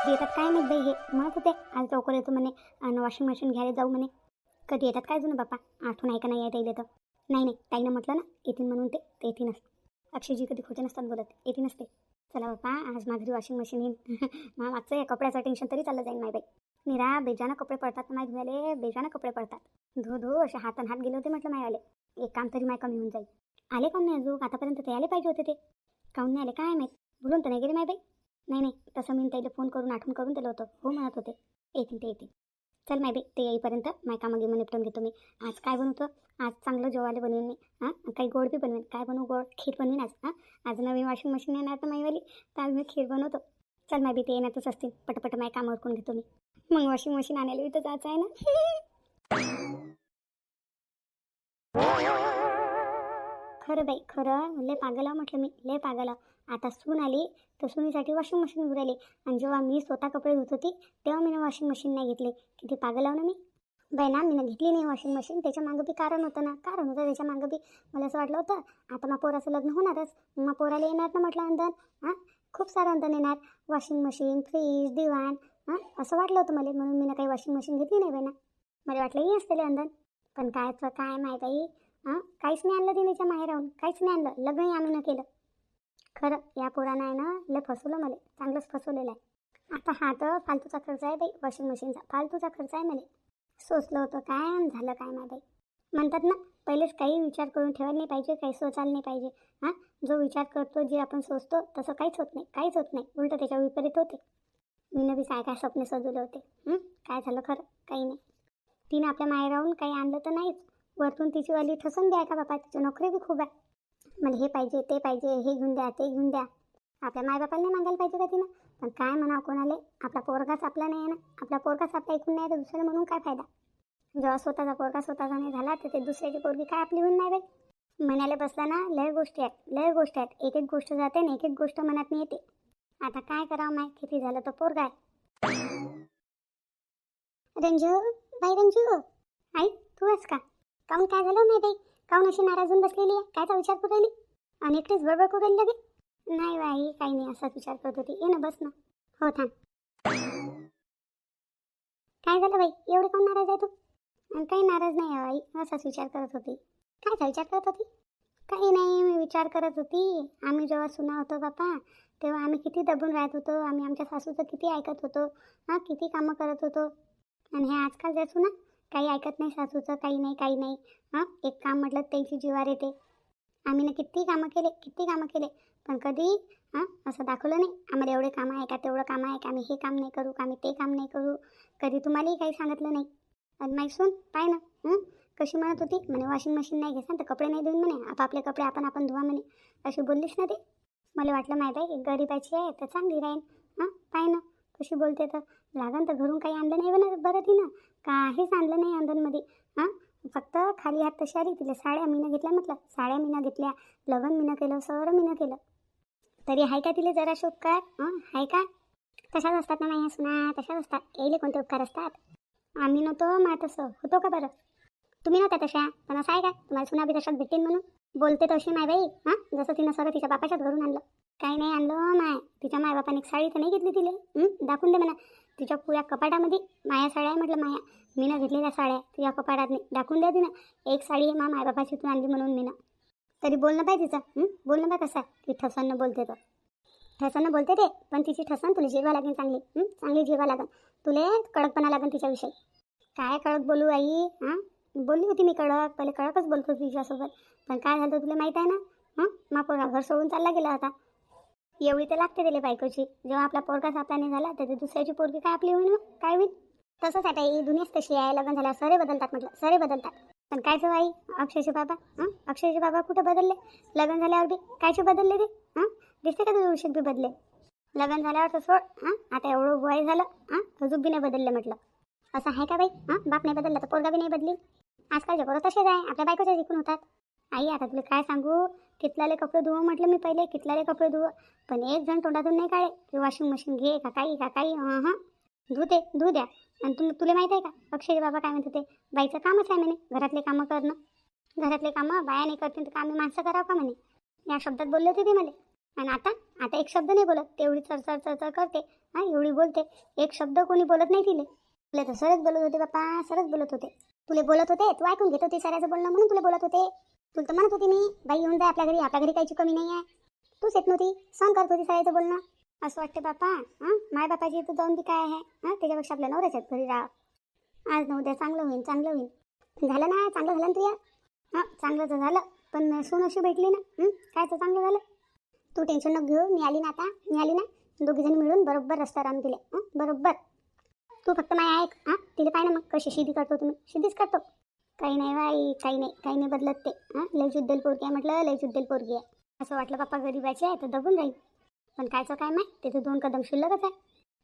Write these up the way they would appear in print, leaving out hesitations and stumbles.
येतात काय माहीत बाई, हे म्हणत होते आज लवकर येतो म्हणे आणि वॉशिंग मशीन घ्यायला जाऊ म्हणे. कधी येतात काय जुनं बाप्पा, आठवण आहे का नाही येता येईल तर. नाही नाही, ताईनं म्हटलं ना येतील म्हणून ते येतीलच. अक्षयजी कधी खोटे नसतात बोलत, येतीलच ते. चला बाप्पा, आज माझी वॉशिंग मशीन येईल. मग मागचं या कपड्याचं टेन्शन तरी चाललं जाईल माय बाई. निरा बेजानं कपडे पडतात ना माहीत झाले, बेजानं कपडे पडतात. धो धो असे हात गेले होते म्हटलं मायवाले. एक काम तरी माय कमी होऊन जाईल. आले काऊन नाही अजून, आतापर्यंत ते आले पाहिजे होते ते. काऊन नाही आले काय माहीत, बोलून तर नाही गेले माय बाई. नाही नाही, तसं मी त्याला फोन करून आठवण करून दिलं होतं, हो म्हणत होते येतील ते येतील. चल माय बाई, ते येईपर्यंत माय कामागी मग निपटून घेतो मी. आज काय बनवतो, आज चांगलं जेवायला बनवेन मी. हां, काही गोड बी बनवेन. काय बनवू, गोड खीर बनवेन आज. हां, आज नवीन वॉशिंग मशीन येणार तर माईवाली, तर आज मी खीर बनवतो. चल माय बाई, ते येण्यातच असतील, पटपट माय काम उरकून घेतो मी. मग वॉशिंग मशीन आणायला तर जायचं आहे ना. खरं बाई खरं, लय पागल म्हटलं मी, लय पागल. आता सून आली तर सुनीसाठी वॉशिंग मशीन उराली, आणि जेव्हा मी स्वतः कपडे धुत होती तेव्हा मी वॉशिंग मशीन नाही घेतली. किती पागल ना मी बाई. ना मी घेतली नाही वॉशिंग मशीन, त्याच्या मागं बी कारण होतं ना, कारण होतं त्याच्या मागं बी. मला असं वाटलं होतं आता मग पोराचं लग्न होणारच, मग पोराला येणार ना म्हटलं अंधन. हां, खूप सारं अंधन येणार, वॉशिंग मशीन, फ्रीज, दिवाण. हां, असं वाटलं होतं मला, म्हणून मी ना काही वॉशिंग मशीन घेतली नाही बाई ना. मला वाटलं ही असते अंधन, पण काय माहीत आई. हां, काहीच नाही आणलं तिनेच्या माहेर राहून, काहीच नाही आणलं, लग्नही आम्ही न केलं. खरं या पोरानं आहे ना लय फसवलं मला, चांगलंच फसवलेलं आहे. आता हा तर फालतूचा खर्च आहे बाई, वॉशिंग मशीनचा फालतूचा खर्च आहे मला. सोचलं होतं काय आणि झालं काय माझं. म्हणतात ना पहिलेच काही विचार करून ठेवायला नाही पाहिजे, काही सोचायला नाही पाहिजे. हां, जो विचार करतो, जे आपण सोचतो तसं काहीच होत नाही, काहीच होत नाही, उलटं त्याच्या विपरीत होते. मी बी काय काय स्वप्ने सजवले होते. काय झालं खरं, काही नाही. तिने आपल्या माहेर राहून काही आणलं तर नाहीच, वरतून तिची वाली ठसून द्या का बापा, तिचे नोकरी बी खूप आहे. मला हे पाहिजे ते पाहिजे, हे घेऊन द्या ते घेऊन द्या. आपल्या मायबापाला नाही मागायला पाहिजे का तिनं, पण काय म्हणा कोणाले, आपला पोरगाच आपला नाही आहे ना, आपला पोरगाच आपला ऐकून नाही तर दुसरे म्हणून काय फायदा. जेव्हा स्वतःचा पोरगा स्वतःचा नाही झाला तर ते दुसऱ्याची पोरगी काय आपली होऊन नाही बाई. म्हणायला बसला ना लय गोष्टी आहेत, लय गोष्टी आहेत, एक एक गोष्ट जाते ना एक एक गोष्ट मनात नाही येते. आता काय करावं माय, किती झालं तर पोरगा आहे. रंजू, बाई रंजू, आई तू आहेस का? काऊन काय झालं नाही बाई, काऊन अशी नाराज होऊन बसलेली आहे, कायचा विचार करू राहिली आणि एकटीच बडबड करू राहिली लगे? नाही बाई काही नाही, असाच विचार करत होती. ये ना बस ना. हो थांब. काय झालं बाई, एवढे काऊन नाराज आहे तू? काही नाराज नाही आहे बाई, असाच विचार करत होती. कायचा विचार करत होती? काही नाही, मी विचार करत होती आम्ही जेव्हा सुना होतो बापा, तेव्हा आम्ही किती दबून राहत होतो, आम्ही आमच्या सासूचं किती ऐकत होतो. हां, किती कामं करत होतो. आणि हे आजकाल जायचो ना, काही ऐकत नाही सासूचं, काही नाही काही नाही. हां, एक काम म्हटलं त्यांची जीवार येते. आम्ही ना किती कामं केले, किती कामं केले, पण कधी हां असं दाखवलं नाही आम्हाला एवढे कामं आहे का, तेवढं काम आहे का, आम्ही हे काम नाही करू का, आम्ही ते काम नाही करू. कधी तुम्हालाही काही सांगितलं नाही. आणि माहीत सून पाय ना कशी म्हणत होती म्हणे वॉशिंग मशीन नाही घेसान तर कपडे नाही धुवून म्हणे, आपापले कपडे आपण धुवा म्हणे, अशी बोललीस ना ते. मला वाटलं माहीत आहे गरीबाची आहे तर चांगली राहील. हां, पाय ना कशी बोलते, तर लागन तर घरून काही आणलं नाही बरं तिनं, काहीच आणलं नाही अंधनमध्ये. हां, फक्त खाली हात तशी आली, तिला साड्या मीनं घेतल्या म्हटलं, साड्या मीनं घेतल्या, लग्न मीनं केलं, सगळं मीनं केलं. तरी आहे का तिला जरा उपकार? आहे का? तशाच असतात ना माझ्या सुना, तशाच असतात. यायले कोणते उपकार असतात? आम्ही नव्हतो मा तसं होतो का बरं? तुम्ही नव्हत्या तशा, पण असं आहे का तुम्हाला सुना बी तशाच भेटतील म्हणून? बोलते तशी माय बाई. हां, जसं तिनं सगळं तिच्या बापाच्याच घरून आणलं. काही नाही आणलं माय, तिच्या मायबापाने एक साडी तर नाही घेतली तिला. दाखवून दे म्हणा तिच्या पुऱ्या कपाटामध्ये. माया साड्या आहे म्हटलं, माया मीनं घेतलेल्या साड्या तुझ्या कपाटात नाही, दाखवून द्या तिनं एक साडी आहे मायबापाची तू आणली म्हणून मीनं. तरी बोलणं पाहिजे तिचं, बोलणं पाय कसं आहे की ठसानं बोलते, तर ठसानं बोलते ते, पण तिची ठसन तुला जेवा लागेल चांगली. चांगली जेवा लागेल तुले, कडकपणा लागेल तिच्याविषयी. काय कडक बोलू आई? हां, बोलली होती मी कडक, पहिले कडकच बोलत होती तिच्यासोबत, पण काय झालं तुला माहीत आहे ना. मा पोरगा घर सोडून चालला गेला होता. एवढी तर लागते त्याला बायकोची. जेव्हा आपला पोरगाच आपला नाही झाला तर दुसऱ्याची पोरगी काय आपली होईल, मग काय होईल? तसंच आता ही दुनियाच तशी आहे, लग्न झाल्यावर सरे बदलतात म्हटलं, सरे बदलतात. पण कायचं बाई अक्षयचे बाबा, अक्षयचे बाबा कुठं बदलले? लग्न झाल्यावर बी कायचे बदलले ते? दिसते का तुझं उशीर बी बदले? लग्न झाल्यावर तर सोड. आता एवढं वय झालं, अजून बी नाही बदलले म्हटलं. असं आहे का बाई? बाप नाही बदलला तर पोरगा बी नाही बदली. आजकालचे पोरं तसेच आहे, आपल्या बायकोच्या जिंकून होतात. आई आता तुला काय सांगू, कितलाले कपडे धुवं म्हटलं मी पहिले, कितलाले कपडे धुवं, पण एक जण तोंडातून नाही काढे की वॉशिंग मशीन घे का काही. धू द्या. आणि तुला माहीत आहे का अक्षय बाबा काय म्हणते, ते बाईचं कामच आहे म्हणे घरातले कामं करणं. घरातले कामं बाया नाही करतील तर कामं माणसं करावं का म्हणे, या शब्दात बोलले होते ते मला. आणि आता एक शब्द नाही बोलत, तेवढी चरचर चरचर करते. हां, एवढी बोलते, एक शब्द कोणी बोलत नाही तिले. तुला तर सरच बोलत होते बाप्पा, सरच बोलत होते. तुले बोलत होते, तू ऐकून घेत होती सराचं बोलणं म्हणून तुला बोलत होते. तुला तर म्हणत होती मी, बाई येऊन जाय आपल्या घरी काहीची कमी नाही आहे. तूच येत नव्हती, सहन करत होती सराचं बोलणं. असं वाटते बाप्पा, हां माय बापाची इथं जाऊन बी काय आहे, हां त्याच्यापेक्षा आपल्या नवऱ्याच्यात घरी राहा. आज न उद्या चांगलं होईल, चांगलं होईल. झालं ना, चांगलं झालं ना तुया. हां चांगलं तर झालं, पण सून अशी भेटली ना, काय तर चांगलं झालं. तू टेन्शन नको घेऊ, मी आली ना आता, मी आली ना, दोघीजणी मिळून बरोबर रस्त्यावर आणून दिले. बरोबर. तू फक्त माय ऐक. हां तिला पाय ना मग कशी शिदी करतो तुम्ही, शिदीच करतो. काही नाही बाई, काही नाही बदलत ते. हां लय जुद्दल पोरगी आहे म्हटलं, लय जुद्दल पोरगी आहे. असं वाटलं बाप्पा गरीबाची आहे तर दबून राहील, पण कायचं काय माहीत, तिथे 2 कदम शिल्लकच आहे.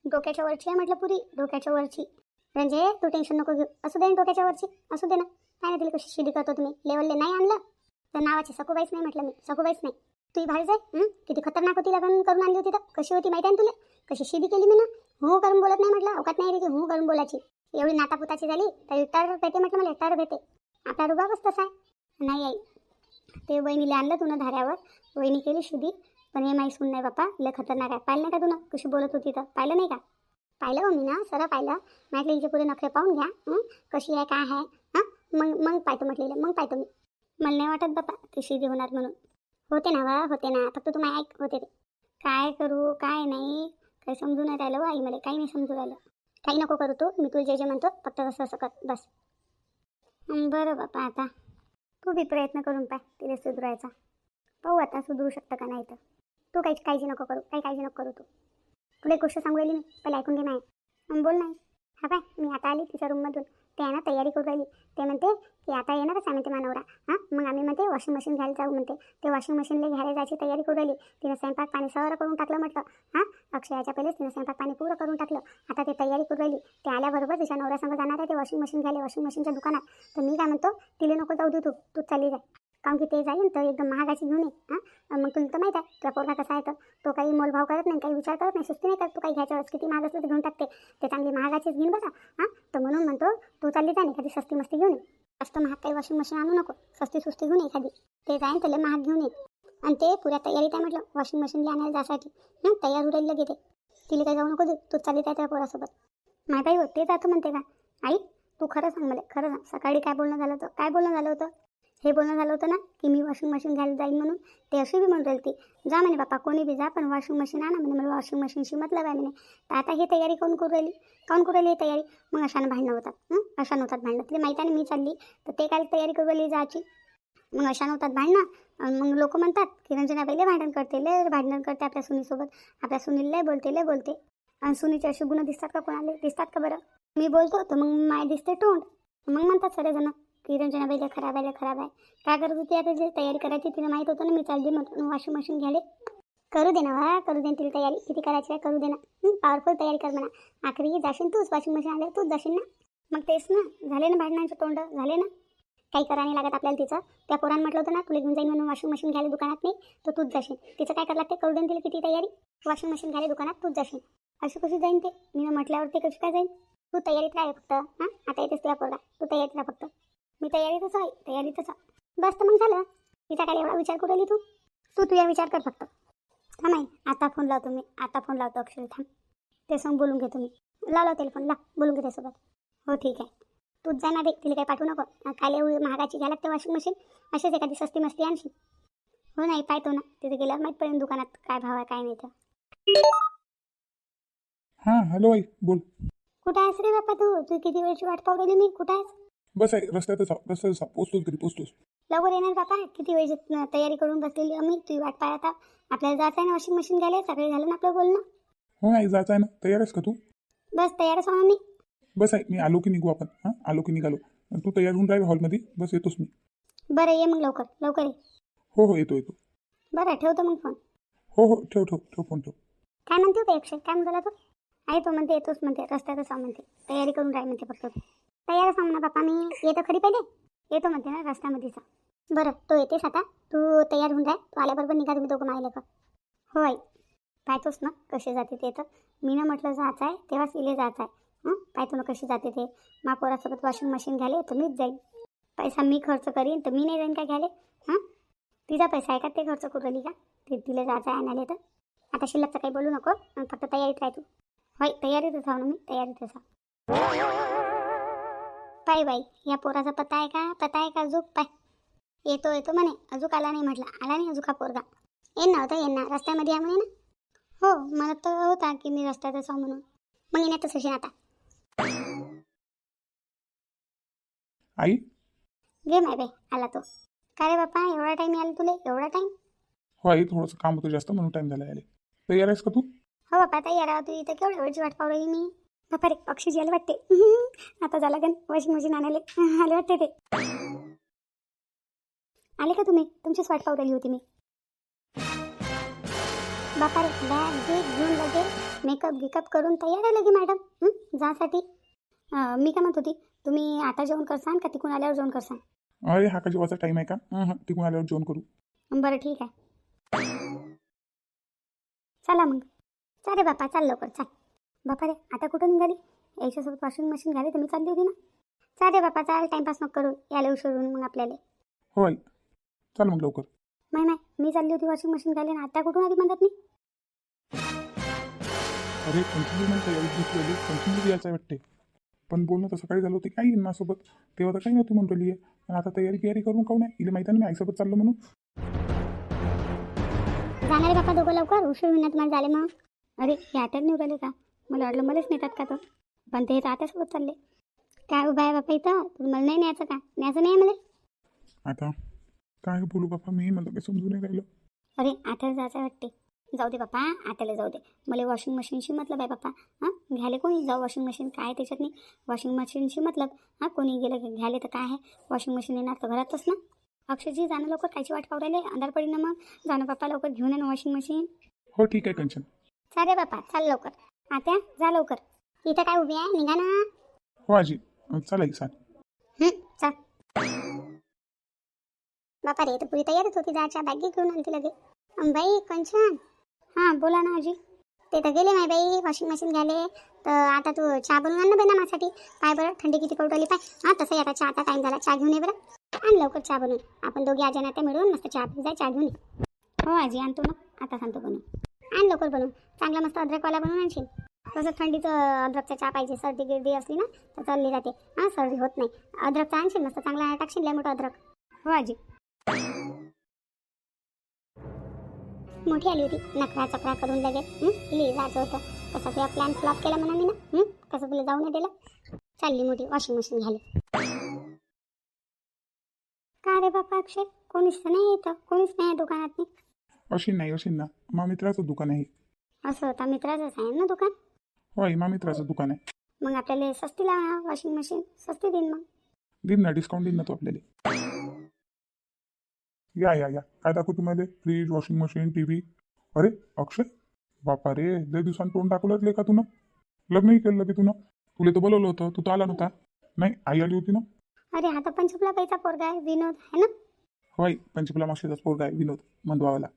डोक्याच्या वरची आहे म्हटलं पुरी, डोक्याच्या वरची. म्हणजे तू टेन्शन नको घेऊ, असू दे ना डोक्याच्या वरची, असू दे ना. काय नाही तिला कशी शिदी करतो तुम्ही, लेवलले नाही आणलं तर नावाची सखूबाईच नाही म्हटलं मी, सखूबाईच नाही. तुही भारी जाय. किती खतरनाक होती, लग्न करून आणली होती तर कशी होती माहिती आहे ना तुला, कशी शिदी केली मी ना. हो करून बोलत नाही म्हटलं, अवकात नाही तिची हो करून बोलायची. एवढी नातापुताची झाली तरी टर भेटे म्हटलं, मला टर भेटे. आपला रुबाबच तसा आहे. नाही आई, ते वहिनीला आणलं तुला धाऱ्यावर, वहिनी केली शुद्धी, पण हे माहीत सुन नाही बाप्पा, लय खतरनाक आहे. पाहिलं नाही का तुला कशी बोलत होती तर, पाहिलं नाही का? पाहिलं हो मी ना, सरळ पाहिलं. म्हटलं हिचे पुढे नखरे पाहून घ्या, कशी आहे काय आहे. हां मग पाहतो म्हटलेलं, मग पाहतो मी. मला नाही वाटत बाप्पा ती शिदी होणार म्हणून. होते ना वा, होते ना, फक्त तुम्ही ऐक होते ते. काय करू काय नाही, काही समजून नाही राहिलं आई, मला काही नाही समजून राहिलं. काही नको करू तू, मी तुला जे म्हणतो फक्त असं असं कर बस. बरं बाप्पा, आता तू बी प्रयत्न करून पाय तिला सुधरायचा. पाहू आता सुधरू शकतं का नाही तर. तू काही काळजी नको करू, काही काळजी नको करू तू. तुला एक गोष्ट सांगू राहिली मी, पहिले ऐकून घे नाही. बोल नाही. हा काय, मी आता आली तिच्या रूममधून, ते आहे ना तयारी करू राहिली. ते म्हणते की आता येणारच आहे म्हणते मानवरा. हां मग आम्ही म्हणते वॉशिंग मशीन घ्यायला जाऊ म्हणते. ते वॉशिंग मशीनला घ्यायला जायची तयारी करू राहिली. तिनं स्वयंपाक पाणी सगळं करून टाकलं म्हटलं. हां अक्षयाच्या पहिलेच तिनं स्वयंपाक पाणी पुरं करून टाकलं. आता ते तयारी करू राहिली. ते आल्याबरोबर तिच्या नवऱ्यासंग जाणार आहे ते वॉशिंग मशीन घ्यायला, वॉशिंग मशीनच्या दुकानात. तर मी काय म्हणतो, तिला नको जाऊ दे, तू चालली जाय. कारण की ते जाईन तर एकदम महागाची घेऊन ये. मग तुला तर माहीत आहे तुला पोरगा कसा आहे, तर तो काही मोलभाव करत नाही, काही विचार करत नाही, सुस्ती नाही करत. तू काही घ्यायच्या वेळेस किती महाग असलं तर घेऊन टाकते. ते चांगली महागाचीच घेऊन बघा. तर म्हणून म्हणतो तू चालली जा, एखादी सस्ती मस्ती घेऊन ये. जास्त महाग काही वॉशिंग मशीन आणू नको, सस्ती सुस्ती घेऊन ये एखादी. ते जाईन तर लय महाग घेऊन ये. आणि ते पुऱ्या तयारीत आहे म्हटलं वॉशिंग मशीनला आणायला जासाठी. तयार उरायला घेते. तिला काही जाऊ नको देऊ, तू चालली त्या पोरासोबत. माय बाई ते जातो म्हणते का आई, तू खरं सांग मला, खरं सांग. सकाळी काय बोलणं झालं होतं, काय बोलणं झालं होतं? हे बोलणं झालं होतं ना की मी वॉशिंग मशीन घ्यायला जाईन म्हणून. ते अशी बी म्हणून राहिली ती, जा म्हणे बापा कोणी बी जा, पण वॉशिंग मशीन आणा म्हणे, मला वॉशिंग मशीनशी मतलब आहे म्हणे. तर आता ही तयारी कोण करू राहिली ही तयारी. मग अशानं भांडणं होतात, अशानं होतात भांडणं. तिला माहिती आहे मी चालली तर ते काय तयारी करू राहिली जायची. मग अशानं होतात भांडणं. मग लोक म्हणतात की रंजना पहिले भांडण करते आपल्या सुनीसोबत, आपल्या सुनीला लय बोलते. आणि सुनीचे असे गुण दिसतात का कोणाला, दिसतात का बरं? मी बोलतो तर मग माय दिसते तोंड. मग म्हणतात सगळेजण की रंजनाबाईला खराब आहे. काय करत होती आता, जे तयारी करायची तिला माहीत होतं ना मी चालली म्हणून वॉशिंग मशीन घ्यायला. करू दे ना करू दे तिला तयारी, किती करायची आहे करू दे ना. पॉवरफुल तयारी कर म्हणा. आखरी जाशील तूच वॉशिंग मशीन आले, तूच जाशील ना. मग तेच ना, झाले ना भांडणांचे तोंड झाले ना. काही करा नाही लागत आपल्याला तिचं. त्या पोरानं म्हटलं होतं ना तुला घेऊन जाईन म्हणून वॉशिंग मशीन घ्यायला दुकानात, नाही तर तूच जाशील. तिचं काय करायला लागते, करू दे तिला किती तयारी. वॉशिंग मशीन घ्यायला दुकानात तूच जाशील. अशी कशी जाईन ते, मी म्हटल्यावर ते कशी काय जाईन. तू तयारीत राह फक्त. आता येतेस तुला पोरगा, तू तयारीत राह फक्त. मी तयारीतच आहे. बस तर मग झालं. तिचा काय एवढा विचार करू राहिली तू तुझा विचार कर फक्त. थांब आई, आता फोन लावतो मी, अक्षर थांब. ते सांग बोलून घेतो मी. लाव टेलिफोन, बोलून घे त्यासोबत. हो ठीक आहे, तूच जाणार रे, तिला काही पाठवू नको. काय एवढी महागाची घ्यायला लागते वॉशिंग मशीन, असेच एखादी सस्ती मस्ती आणशील. हो नाही पाहतो ना, तिथे गेल्यावर माहीत पडेल दुकानात काय भाव आहे काय नाही तर. हां हॅलो आई बोल. कुठं आहेस रे बाप्पा तू किती वेळची वाट पाहू राहिली मी, कुठं आहेस? बस आहे रस्त्यातच पोचतोच घरी पोचतोच. लवकर येणार बापा, किती वेळची तयारी करून बसलेली आम्ही, तुझी वाट पाहत आता. आपल्याला जायचं आहे ना वॉशिंग मशीन घ्यायला, सगळे झालं ना आपलं बोलणं. हो आई जायचं आहे ना, तयार आहेस का तू? बस तयारच होणार मी. बस आहे, मी आलो की निघू आपण. आलो की निघालो. तू तयार होऊन राहील हॉलमध्ये, बस येतोच मी. बरं ये मग लवकर ये. हो येतो. बरं ठेवतो मग फोन. हो ठेव फोन ठेव. काय म्हणते होते अक्षय, काय म्हणतो तू? आई तो म्हणते येतोच म्हणते, रस्त्यातच म्हणते, तयारी करून राहील म्हणते फक्त तू. तयारच सांग ना बापा, मी येतो खरी पहिले. येतो म्हणते ना रस्त्यामध्येच. बरं तो येतेस आता, तू तयार होऊन राह. तू आल्याबरोबर निघा तुम्ही दोघं मायले का. हो आई पाहतोच ना कसे जाते ते. तर मी ना म्हटलं जायचं आहे तेव्हाच इले जायचं आहे. पाहतो ना कशी जाते ते. पोरासोबत वॉशिंग मशीन घ्यायला तर मीच जाईन. पैसा मी खर्च करीन तर मी नाही जाईन काय घ्यायला. तिचा पैसा आहे का ते खर्च करू राहिली का? तिला जायचं आहे आणायला तर. आता शिल्लकचं काही बोलू नको, फक्त तयारीत राह तू. होय, तयारीतच आहो ना मी, तयारीतच आहो. पाय बाई, या पोराचा पत्ता आहे का अजूक पाय. येतो येतो म्हणे, अजूक आला नाही म्हटलं, आला नाही अजूक हा पोरगा. येईन ना होता, येईन ना, रस्त्यामध्ये आहे म्हणे ना. हो, मला तर होता की मी रस्त्यातच आहो म्हणून. मग येण्यातच असेल आता. आई घे माय बाई, आला तो. काय रे बापा, एवढा टाईम आला तुले, एवढा टाईम? हो आई, थोडंसं काम होतं जास्त म्हणून टाईम झाला यायला. तयार आहेस का तू? हो बापा, आता यार तू इथं केवढ्या वेळची वाट पाहू राहिली मी. बापा रे, अक्षय यायला वाटते. आता झाला गण वॉशिंग मशीन आणायला आले वाटते ते. आले का तुम्ही? तुमचीच वाट पाहू राहिली होती मी. बापा रे, बॅग बेग घेऊन लगे मेकअप गिकअप करून तयार आहे लगे मॅडम जासाठी. मी काय म्हणत होती, तुम्ही आता जेवण करसान का तिकून आल्यावर जेवण करसान? अरे हा का जेवायचा टाईम आहे का? हां तिकडून आल्यावर जेवण करू. बरं ठीक आहे. चला मग, चाल रे बापा, चाल लवकर चाल. बापा रे, आता कुठं निघाली? याच्यासोबत वॉशिंग मशीन घाली तर मी चालली होती ना. चाल रे बापा चाल, टाइमपास नको करू, याला उशिरून मग आपल्याला. हो आई, चल मग लवकर. नाही मी चालली होती वॉशिंग मशीन घाली ना, आता कुठून आली म्हणतात मी? अरे 25 मिनिट तयारी घेतली आली, 25 यायचं वाटते. पण बोलणं तर सकाळी झालं होतं काही माझ्यासोबत, तेव्हा तर काही नव्हती म्हणून राहिली आहे. आणि आता तयारी करून काहून आहे? इला माहिती आहे ना मी आईसोबत चाललो म्हणून. जाणारे बापा दोघं लवकर, उशीर होईना तुम्हाला झाले मग. अरे हे आत्याच नाही उराले का? मला वाटलं मलाच नेतात का तो, पण ते आत्यासोबत चालले. काय उभा आहे बापा इथं, तुम्हाला नाही न्यायचं का? न्यायचं नाही मला. आता काय बोलू बापा मी, मला काही समजून नाही राहिलं. अरे आत्याला जायचं वाटते. जाऊ दे बापा, आत्याला जाऊ दे. मला वॉशिंग मशीनशी मतलब आहे बापा. हां, घ्यायला कोणी जाऊ वॉशिंग मशीन, काय त्याच्यात नाही. वॉशिंग मशीनशी मतलब. हां, कोणी गेलं की घ्यायला तर काय आहे, वॉशिंग मशीन येणार तर घरातच ना. अक्षयजी जाणं लवकर, कायची वाट पाहू राहिले, अंधार पडी ना मग. जाणं बापा लवकर, घेऊन ये ना वॉशिंग मशीन. हो ठीक आहे कंचन. चाल रे बापा, चाल लवकर. आत्या जा लवकर, इथं काय उभी आहे, निघा ना. हो आजी, चला आई सांग. चाल. बापा रे, तर पुरी तयारीच होती जायच्या, बॅग घेऊन आली लगे. बाई कंचन. हां बोला ना आजी. ते तर गेले नाही बाई वॉशिंग मशीन घ्यायला. तर आता तू चहा बनवून आण ना बाई ना माझ्यासाठी. पाय बरं थंडी किती पडू राहिली पाय. हां तसंही आता चहाचा टाईम झाला, चहा घेऊन ये बरं. आण लवकर चहा बनवून, आपण दोघी आजी नात्या मिळून मस्त चहा पिऊ जाय, चहा घेऊन ये. हो आजी आणतो ना, आता सांगतो बनवून. आण लवकर बनवून, चांगला मस्त अद्रकवाला बनवून आणशील. तसं थंडीचं अद्रकचा चहा पाहिजे, सर्दी गिर्दी असली ना तर चालली जाते. हां सर्दी होत नाही. अद्रकचा आणशील मस्त चांगला, टाकशील लय मोठं अद्रक. हो आजी. मोठी आली होती, नखरा चकरा करून लगेच लिहि जायचं होतं. कसं तुझा प्लॅन फ्लॉप केला म्हणा मी ना. कसं तुला जाऊ नाही दिलं. चालली मोठी वॉशिंग मशीन घ्यायला. का रे बापा अक्षय, कोणीच तर नाही येतं, कोणीच नाही दुकानात. अशी ना मा मित्राचं दुकान आहे. असं होता, मित्राचंच आहे ना दुकान. हो आई, मा मित्राचं दुकान आहे. मग आपल्याला सस्ती लावा वॉशिंग मशीन, सस्ती देईन मग. देईन ना, डिस्काउंट देईन ना तो आपल्याला. या काय दाखवू तुम्हाला? Fridge, washing machine, TV. अरे अक्षय, बापा रे, लय दिवसांनी तोंड टाकलं रे का तुनं? लग्नही केलं की तुनं? तुला तर बोलवलं होतं, तू तर आला नव्हता. नाही आई आली होती ना. अरे हा तर पंचफुला बाईचा पोरगा आहे, विनोद आहे ना. होय, पंचकुला मावशीचाच पोरगा आहे विनोद मंदवावाला.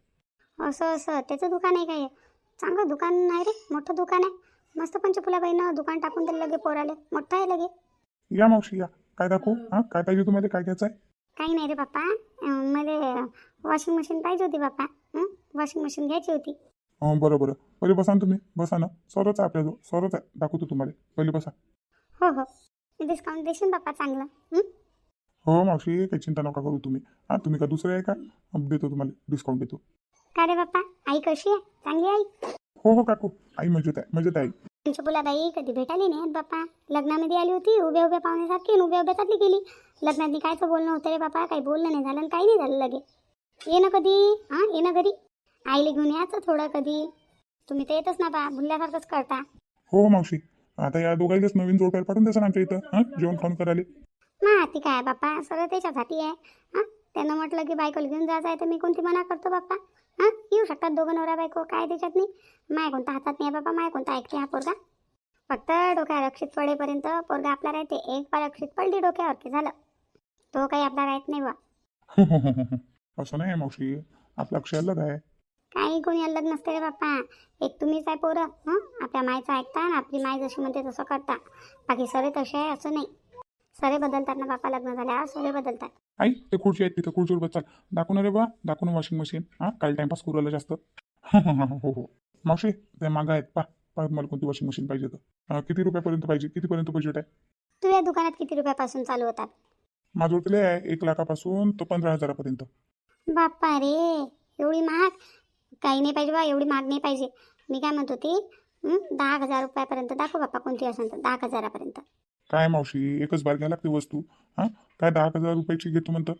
असं त्याचं दुकान आहे काय? चांगलं दुकान आहे रे, मोठं दुकान आहे. मस्त पंचफुलाबाईनं दुकान टाकून दिलं लगे पोराले, मोठं आहे लगे. या मावशी या, काय दाखवू? हां काय पाहिजे तुम्हाला, काय घ्यायचं आहे? काही नाही रे बाप्पा, मला वॉशिंग मशीन पाहिजे होती बाप्पा. वॉशिंग मशीन घ्यायची होती. बरं पहिले बसा ना तुम्ही, बसा ना. सरच आहे आपल्याजवळ, सरच आहे, दाखवतो तुम्हाला, पहिले बसा. हो डिस्काउंट देशील बाप्पा चांगलं. हो मावशी, काही चिंता नका करू तुम्ही. हां तुम्ही का दुसरे आहे का? देतो तुम्हाला डिस्काउंट देतो. का रे बाप्पा, आई कशी आहे? चांगली आई? हो काकू, आई मजेत आहे. पंचफुलाबाई कधी भेटायली नाही बाप्पा. लग्नामध्ये आली होती उभ्या पाहुण्यासारखी, उभ्या चालली गेली. लग्नात कायचं बोलणं होतं रे बाप्पा, काही बोलणं नाही झालं, काही नाही झालं लगे. ये ना कधी, ये ना घरी, आईला घेऊन यायचं थोडं कधी. तुम्ही तर येतच ना बा, भुलल्यासारखंच करता. हो मावशी, आता या दोघांनाच नवीन जोडप्याला पाठवून द्यायचं आमच्या इथं, जेवण खाऊन करायला. ती काय बाप्पा, सगळं त्याच्यासाठी आहे. त्यानं म्हटलं की बायकोला घेऊन जायचं आहे तर मी कोणती मना करतो बाप्पा. येऊ शकतात दोघं नवरा बायको, काय त्याच्यात नाही. माय कोणता हातात नाही बाबा, माय कोणता ऐकते हा पोरगा. फक्त डोक्यावर रक्षित पडेपर्यंत पोरगा आपला राहते. एक बार रक्षित पडली डोक्यावर की झालं, तो काही आपला राहत नाही बा. असं नाही मावशी, आपला अक्षय अलग आहे. काही कोणी अलग नसते रे बाप्पा, एक तुम्हीच आहे पोरं. आपल्या मायचं ऐकता ना, आपली माय जशी म्हणते तसं करता. बाकी सरे तसे आहे असं नाही. सरे बदलतात ना बाप्पा, लग्न झाल्यावर सरे बदलतात. आई ते खुर्ची आहेत तिथं खुर्चीवर बस चाल. दाखवू ना रे बा, दाखवू ना वॉशिंग मशीन. हां काही टाइमपास करू राहिलं जास्त. हो हो मावशी त्या मागं आहेत पा मला कोणती वॉशिंग मशीन पाहिजे तर. किती रुपयापर्यंत पाहिजे, कितीपर्यंत बजेट आहे? तुझ्या दुकानात किती रुपयापासून चालू होतात? माझ्यावरती लय आहे 1 लाखापासून तर 15,000पर्यंत. बाप्पा रे, एवढी महाग? काही नाही पाहिजे बा, एवढी महाग नाही पाहिजे. मी काय म्हणत होती, 10,000 रुपयापर्यंत दाखव बाप्पा, कोणती असेल तर 10,000पर्यंत. काय मावशी एकच बार घ्यायला लागते वस्तू. हां काय 10,000 रुपयाची घेतो म्हणतं.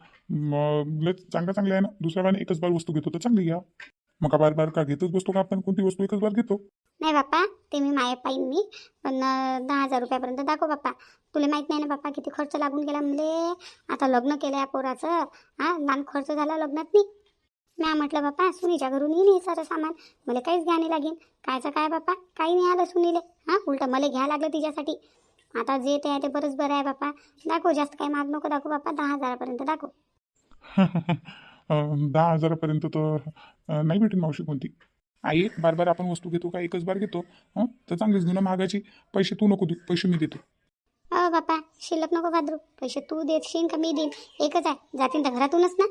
लय चांगल्या आहे ना. दुसऱ्या वेळेला एकच बार वस्तू घेतो तर चांगली घ्या. मग का बार बार का घेतोच बसतो का आपण, कोणती वस्तू एकच बार घेतो. नाही बाप्पा, ते मी माये पाईन मी, पण 10,000 रुपयापर्यंत दाखव बाप्पा. तुला माहित नाही ना बाप्पा किती खर्च लागून गेला मले. आता लग्न केलं या पोराचं. लहान खर्च झाला लग्नात मी. मी म्हटलं बाप्पा सुनीच्या घरून येईन हे सारं सामान, मला काहीच घ्या नाही लागेल. कायचं काय बाप्पा, काही नाही आलं सुनीले. उलटं मला घ्या लागलं तिच्यासाठी. आता जे ते आहे ते बरंच बरं आहे बाप्पा. दाखव, जास्त काही माग नको दाखव बाप्पा, 10,000पर्यंत दाखव. 10,000पर्यंत तर नाही भेटेल मावशी कोणती. आई बार बार आपण वस्तू घेतो का एकच बार घेतो. तर चांगलीच घेऊ ना महागाची. पैसे तू नको देऊ, पैसे मी देतो. बाप्पा शिल्लक नको भाद्रू. पैसे तू देशील का मी देईन एकच आहे. जातीन तर घरातूनच ना.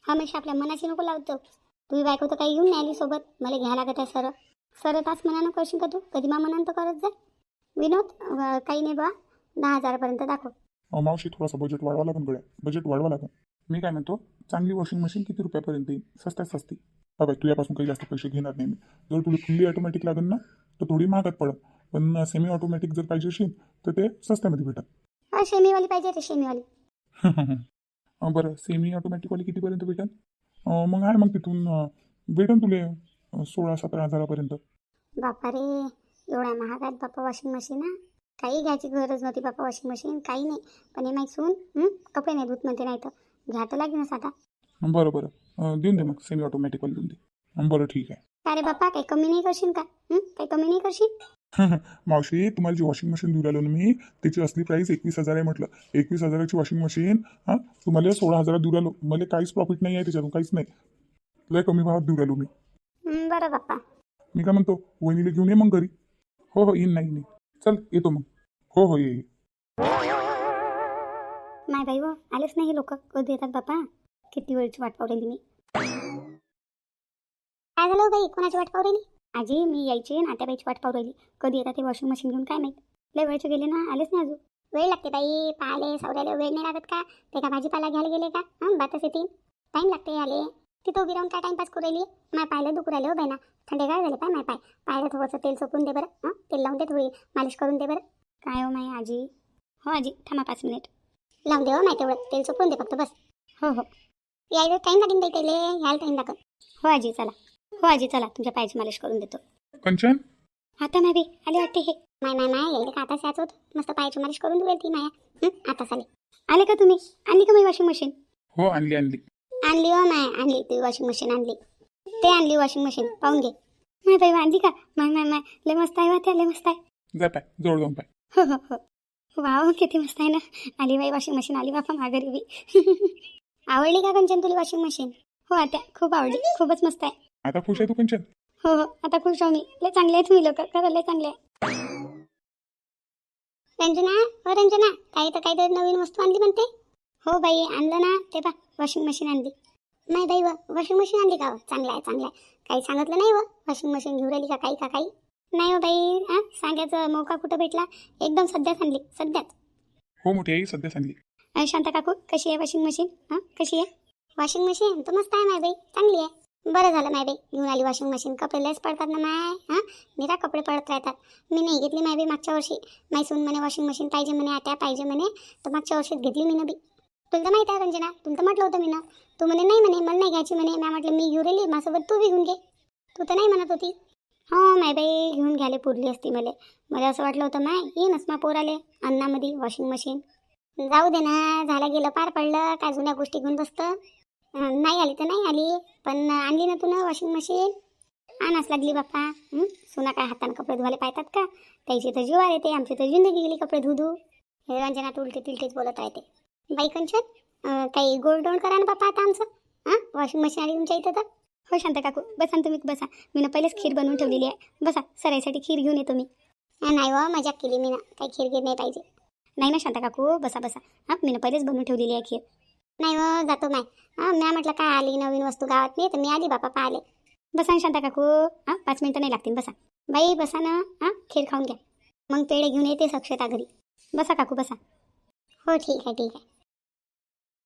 हमेशा आपल्या मनाची नको लावतो. तुझी बायको तर काही घेऊन नाही आली सोबत, मला घ्या लागत आहे सर. सर तास मनानं करशील का तू? कधी मा मनानं तर करत जा. विनोद काही नाही बा, 10,000पर्यंत दाखव. मावशी थोडासा बजेट वाढवा लागेल गड्या, बजेट वाढवा लागेल. मी काय म्हणतो, चांगली वॉशिंग मशीन किती रुपयापर्यंत येईल? स्वस्तात सस्ती. हा बाई तुझ्यापासून काही जास्त पैसे घेणार नाही मी. जर तुला फुल्ली ऑटोमॅटिक लागेल ना तर थोडी महागात पडत. पण सेमी ऑटोमॅटिक जर पाहिजे असेल तर ते स्वस्तामध्ये भेटत. शेमीवाली पाहिजे रे, शेमीवाली. बरं सेमी ऑटोमॅटिकवाली कितीपर्यंत भेटेल? मग आहे मग तिथून भेटेल तुला 16-17 हजारापर्यंत. बापा रे, एवढ्या महाग आहेत बाप्पा वॉशिंग मशीन. काही घ्यायची गरज नव्हती बाप्पा वॉशिंग मशीन, काही नाही. पण हे माहीत सून कपडे नाही धुत म्हणते, नाही तर घ्या तर लागेलच आता. बरं बरं देऊन दे मग सेमी ऑटोमॅटिकवाली देऊन दे. बरं ठीक आहे. अरे बाप्पा काही कमी नाही करशील का? काही कमी नाही करशील? मावशी तुम्हाला जी वॉशिंग मशीन देऊ राहिलो ना मी, त्याची असली प्राईस 21,000 आहे म्हटलं. 21,000ची वॉशिंग मशीन तुम्हाला 16,000 देऊ राहिलो. मला काहीच प्रॉफिट नाही आहे त्याच्यातून, काहीच नाही. लय कमी भावात देऊ राहिलो मी. बरं बाप्पा. मी काय म्हणतो, वहिनीला घेऊन ये मग घरी. हो येईन नाही चल येतो मग. हो ये. माय बाई व आलेच नाही लोक, कधी येतात बाप्पा? किती वेळची वाट पाहू राहिली मी. काय झालं बाई, कोणाची वाट पाहू राहिली? आजी मी यायची नात्याबाईची वाट पाहू राहिली. कधी येतात ते वॉशिंग मशीन घेऊन काय माहीत. लय वेळचे गेले ना, आलेच नाही अजून. वेळ लागते बाई पाहिले सवऱ्याला, वेळ नाही लागत का? ते का भाजीपाला घ्यायला गेले का? बातच येतील. टाईम लागते आले. तिथं उभी राहून काय टाईमपास करू राहिली? माय पाहिलं दुखू राहिलं हो बाई ना. थंडे काय झाले पाय माय पाय. पायला थोडंसं तेल चोपून दे बरं. तेल लावून दे, थोडी मालिश करून दे बरं. काय हो माय आजी? हो आजी थांबा 5 मिनिट. लावून दे हो माय, तेवढं तेल चोपून दे फक्त बस. हो यायला टाईम लागेल बाई त्याला, यायला टाईम लागेल. हो आजी चला. हो आजी चला, तुमच्या पायाची मालिश करून देतो. कंचन आता माय बी आले वाटते हे. माय यायला का आता याच होतं, मस्त पायाची मालिश करून देऊ ती माया. आताच आले का तुम्ही? आणली का मी वॉशिंग मशीन? हो आणली आणली. आणली हो माय, आणली ती वॉशिंग मशीन आणली. ते आणली वॉशिंग मशीन, पाहून घे. माय बाई आणली का? माय लय मस्त आहे वाटते, लय मस्त आहे. जा पाय जवळ जाऊन पाय. हो वाव किती मस्त आहे ना. आली बाई वॉशिंग मशीन, आली बापा माघारी बी. आवडली का कंचन तुला वॉशिंग मशीन? हो आता खूप आवडली, खूपच मस्त आहे. आता खुश आहे तू कंचन? हो आता खुश आहो मी. लय चांगले आहे तुम्ही लोक, खरं लय चांगले आहे. रंजना काही तर काहीतरी नवीन वस्तू आणली म्हणते. हो बाई आणलं ना, ते पा वॉशिंग मशीन आणली. नाही बाई वॉशिंग मशीन आणली का? चांगलं आहे. काही सांगितलं नाही वॉशिंग मशीन घेऊन राहिली का काही? नाही हो बाई, सांगायचं मौका कुठं भेटला? एकदम सध्याच आणली, सध्याच. हो मोठी आई सध्याच आणली. शांता काकू कशी आहे वॉशिंग मशीन? कशी आहे वॉशिंग मशीन? तर मस्त आहे माय बाई, चांगली आहे. बरं झालं माय बाई घेऊन आली वॉशिंग मशीन. कपडे लयच पडतात ना माय. निरा कपडे पडत राहतात. मी नाही घेतली माय बाई मागच्या वर्षी. माय सून म्हणे वॉशिंग मशीन पाहिजे म्हणे, आता पाहिजे म्हणे, तर मागच्या वर्षीच घेतली मी ना बी. तुला तर माहिती आहे रंजना, तुला तर म्हटलं होतं मी ना. तू म्हणे नाही म्हणे, मला नाही घ्यायची म्हणे. मी म्हटलं मी घेऊ राहिली, माझ्यासोबत तू बी घेऊन घे. तू तर नाही म्हणत होती. हो माय बाई घेऊन घ्यायला पुरली असती मला असं वाटलं होतं माय येईनच मा पोराले अन्नामध्ये वॉशिंग मशीन. जाऊ दे ना, झालं गेलं पार पडलं. काय जुन्या गोष्टी घेऊन बसतं. नाही आली तर नाही आली, पण आणली ना तू ना वॉशिंग मशीन. आणाच लागली बाप्पा. सुना काय हाताने कपडे धुवायला पाहतात का? त्याची तर जीवार येते, आमची तर जिंदगी गेली कपडे धुधू. हे रंजना तू उलटे तिलटेच बोलत राहते. बाई कंचन काही गोल्डोन करा ना बाप्पा आता आमचं. वॉशिंग मशीन आली तुमच्या इथं तर. हो शांता काकू बसा तुम्ही, बसा. मी ना पहिलेच खीर बनवून ठेवलेली आहे. बसा, सराईसाठी खीर घेऊन येतो मी. नाही व मजाक केली मी ना, काही खीर नाही पाहिजे. नाही ना शांता काकू बसा. मी ना पहिलेच बनवून ठेवलेली आहे खीर. नाही व जातो माय. मी म्हटलं काय आली नवीन वस्तू गावात नाही तर मी आली बापा पाहिले. बसा ना शांता काकू. 5 मिनिटं नाही लागतील बसा. बाई बसा ना. खीर खाऊन घ्या. मग पेढे घेऊन येते अक्षता घरी. बसा काकू बसा. हो ठीक आहे ठीक आहे.